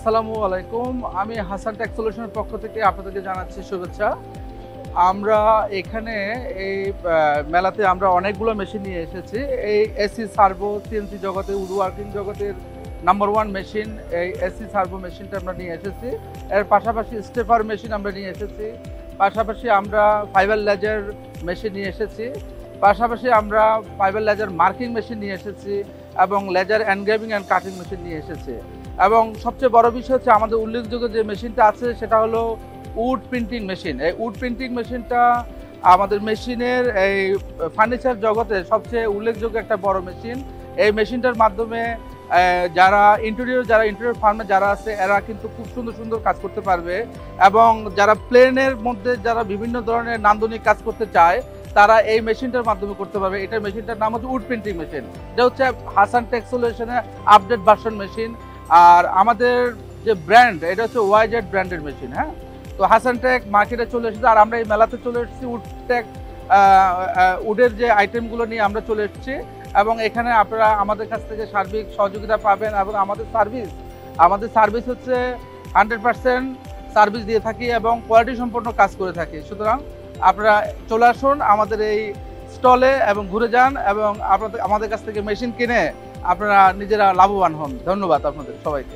আসসালামু আলাইকুম। আমি হাসান টেক সলিউশনের পক্ষ থেকে আপনাদেরকে জানাচ্ছি শুভেচ্ছা। আমরা এখানে এই মেলাতে আমরা অনেকগুলো মেশিন নিয়ে এসেছি। এই এসি সার্ভো সিএনসি জগতে উড ওয়ার্কিং জগতের নাম্বার 1 মেশিন এই এসি সার্ভো মেশিনটা আমরা নিয়ে এসেছি। এর পাশাপাশি স্টেপার মেশিন আমরা নিয়ে এসেছি। পাশাপাশি আমরা ফাইবার লেজার মেশিন নিয়ে এসেছি। পাশাপাশি আমরা ফাইবার লেজার মার্কিং মেশিন নিয়ে এসেছি এবং laser engraving and cutting machine নিয়ে এসেছি। এবং সবচেয়ে বড় বিষয় হচ্ছে আমাদের উল্লেখযোগ্য যে মেশিনটা আছে সেটা হলো উড প্রিন্টিং মেশিন। এই উড প্রিন্টিং মেশিনটা আমাদের মেশিনের এই ফার্নিচার জগতে সবচেয়ে উল্লেখযোগ্য একটা বড় মেশিন। এই মেশিনটার মাধ্যমে যারা ইন্টেরিয়র ফার্মে যারা আছে এরা কিন্তু খুব সুন্দর সুন্দর কাজ করতে পারবে এবং যারা প্লেনের মধ্যে যারা বিভিন্ন ধরনের নান্দনিক কাজ করতে চায় তারা এই মেশিনটার মাধ্যমে করতে পারবে। এটা মেশিনটার নাম হচ্ছে উড প্রিন্টিং মেশিন। এটা হচ্ছে হাসান টেক সলিউশনের আপডেট ভার্সন মেশিন। আর আমাদের যে ব্র্যান্ড এটা হচ্ছে ওয়াইজেড ব্র্যান্ডের মেশিন। হ্যাঁ, তো হাসান টেক মার্কেটে চলে এসেছে আর আমরা এই মেলাতে চলে এসেছি উডের যে আইটেমগুলো নিয়ে আমরা চলে এসেছি এবং এখানে আপনারা আমাদের কাছ থেকে সার্বিক সহযোগিতা পাবেন এবং আমাদের সার্ভিস হচ্ছে 100% সার্ভিস দিয়ে থাকি এবং কোয়ালিটি সম্পন্ন কাজ করে থাকি। সুতরাং আপনারা চলে আসুন আমাদের এই স্টলে এবং ঘুরে যান এবং আমাদের কাছ থেকে মেশিন কিনে আপনারা নিজেরা লাভবান হন। ধন্যবাদ আপনাদের সবাইকে।